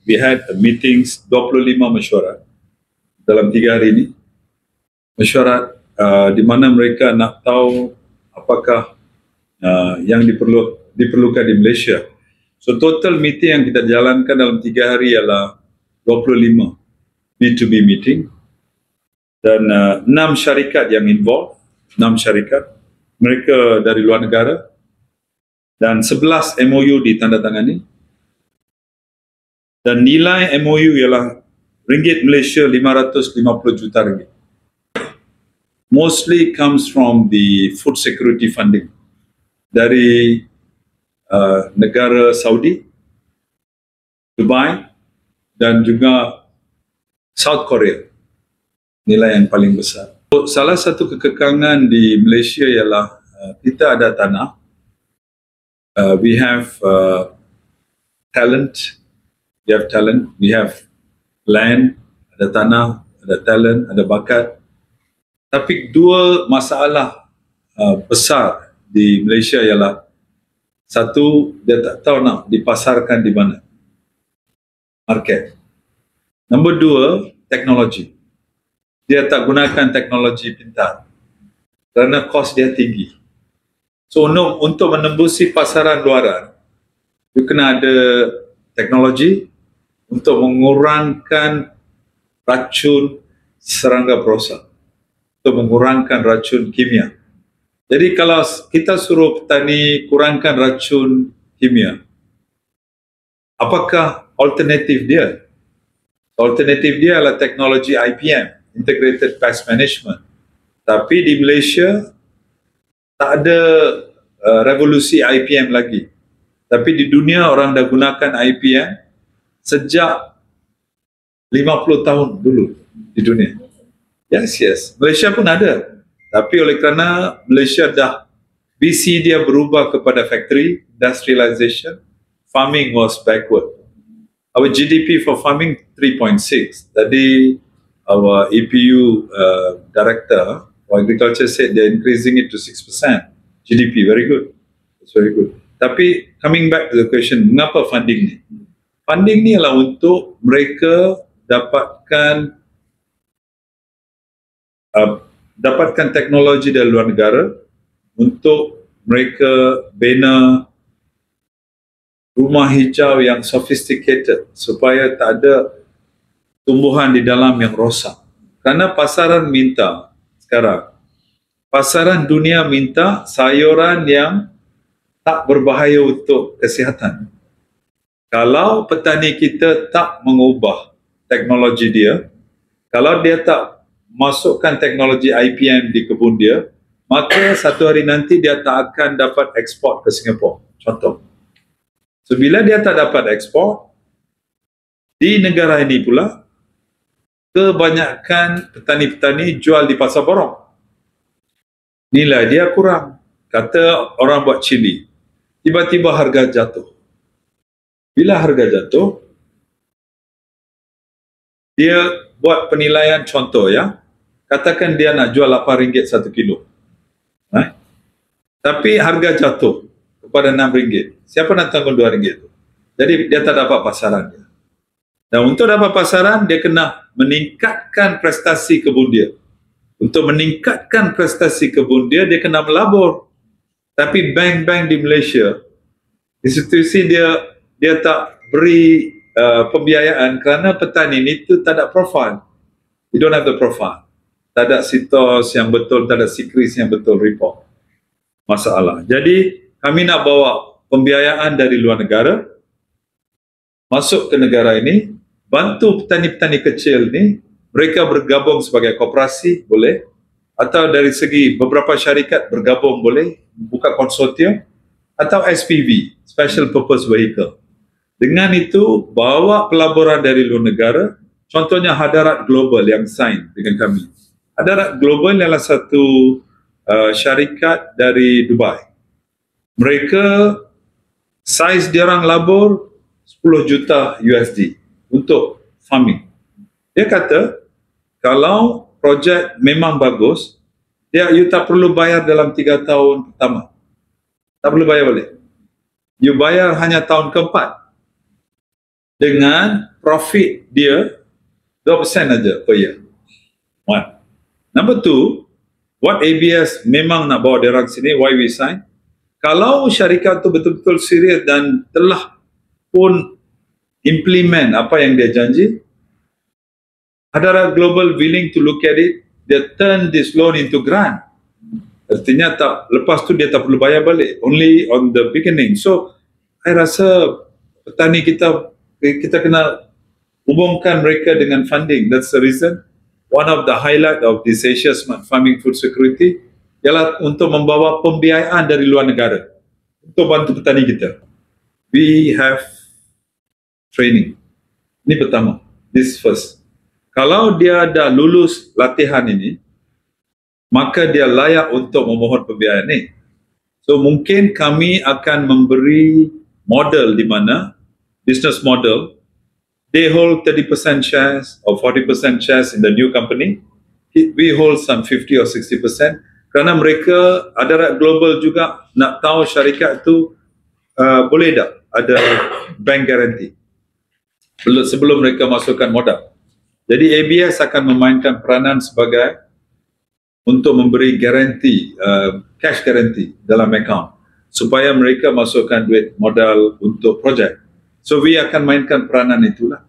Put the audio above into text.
we had meetings 25 mesyuarat dalam 3 hari ini. Mesyuarat di mana mereka nak tahu apakah yang diperlukan di Malaysia. So total meeting yang kita jalankan dalam 3 hari ialah 25 B2B meeting dan 6 syarikat yang involved, 6 syarikat, mereka dari luar negara, dan 11 MOU ditandatangani, dan nilai MOU ialah ringgit Malaysia 550 juta ringgit. Mostly comes from the food security funding dari negara Saudi, Dubai dan juga South Korea, nilai yang paling besar. Salah satu kekekangan di Malaysia ialah kita ada tanah, we have talent, we have land, ada tanah, ada talent, ada bakat. Tapi dua masalah besar di Malaysia ialah, satu, dia tak tahu nak dipasarkan di mana, market. Nombor dua, teknologi. Dia tak gunakan teknologi pintar kerana kos dia tinggi. So untuk menembusi pasaran luaran, you kena ada teknologi untuk mengurangkan racun serangga perosak, untuk mengurangkan racun kimia. Jadi kalau kita suruh petani kurangkan racun kimia, apakah alternatif dia? Alternatif dia adalah teknologi IPM, Integrated Pest Management. Tapi di Malaysia tak ada revolusi IPM lagi. Tapi di dunia orang dah gunakan IPM sejak 50 tahun dulu di dunia. Yes. Malaysia pun ada. Tapi oleh kerana Malaysia dah, BC dia berubah kepada factory, industrialization, farming was backward. Our GDP for farming 3.6. Tadi our EPU director for agriculture said they're increasing it to 6% GDP. Very good. It's very good. Tapi coming back to the question, mengapa funding ni? Funding ni adalah untuk mereka dapatkan teknologi dari luar negara untuk mereka bina rumah hijau yang sophisticated supaya tak ada tumbuhan di dalam yang rosak. Karena pasaran minta sekarang, pasaran dunia minta sayuran yang tak berbahaya untuk kesihatan. Kalau petani kita tak mengubah teknologi dia, kalau dia tak masukkan teknologi IPM di kebun dia, maka satu hari nanti dia tak akan dapat ekspor ke Singapura. Contoh. So, bila dia tak dapat ekspor, di negara ini pula, kebanyakan petani-petani jual di pasar borong. Nilai dia kurang. Kata orang buat cili, tiba-tiba harga jatuh. Bila harga jatuh, dia buat penilaian contoh ya. Katakan dia nak jual RM8 1 kilo. Tapi harga jatuh kepada RM6. Siapa nak tanggung RM2 itu? Jadi dia tak dapat pasaran dia. Dan untuk dapat pasaran, dia kena meningkatkan prestasi kebun dia. Untuk meningkatkan prestasi kebun dia, dia kena melabur. Tapi bank-bank di Malaysia, institusi dia tak beri pembiayaan kerana petani itu tak ada profile. You don't have the profile. Tak ada sitos yang betul, tak ada sikris yang betul report. Masalah. Jadi kami nak bawa pembiayaan dari luar negara masuk ke negara ini, bantu petani-petani kecil ni, mereka bergabung sebagai koperasi boleh, atau dari segi beberapa syarikat bergabung boleh, buka konsortium, atau SPV, Special Purpose Vehicle. Dengan itu bawa pelaburan dari luar negara, contohnya Hadarat Global yang sign dengan kami. Hadarat Global adalah satu syarikat dari Dubai. Mereka saiz dia orang labur 10 juta USD untuk farming. Dia kata kalau projek memang bagus, you tak perlu bayar dalam 3 tahun pertama. Tak perlu bayar balik. You bayar hanya tahun keempat. Dengan profit dia 2% aja per year. One. Number two, what ABS memang nak bawa dia orang sini, why we sign? Kalau syarikat tu betul-betul serius dan telah pun implement apa yang dia janji, Adara Global willing to look at it, dia turn this loan into grant. Artinya tak, lepas tu dia tak perlu bayar balik, only on the beginning. So, saya rasa petani kita kena hubungkan mereka dengan funding. That's the reason. One of the highlight of this Asia Smart Farming Food Security ialah untuk membawa pembiayaan dari luar negara untuk bantu petani kita. We have training. Ini pertama. This first. Kalau dia dah lulus latihan ini, maka dia layak untuk memohon pembiayaan ini. So mungkin kami akan memberi model di mana business model, they hold 30% shares or 40% shares in the new company. We hold some 50 or 60%. Kerana mereka, Adara Global juga nak tahu syarikat itu boleh tak ada bank guarantee sebelum mereka masukkan modal. Jadi ABS akan memainkan peranan sebagai untuk memberi guarantee, cash guarantee dalam account supaya mereka masukkan duit modal untuk projek. So we akan mainkan peranan itulah.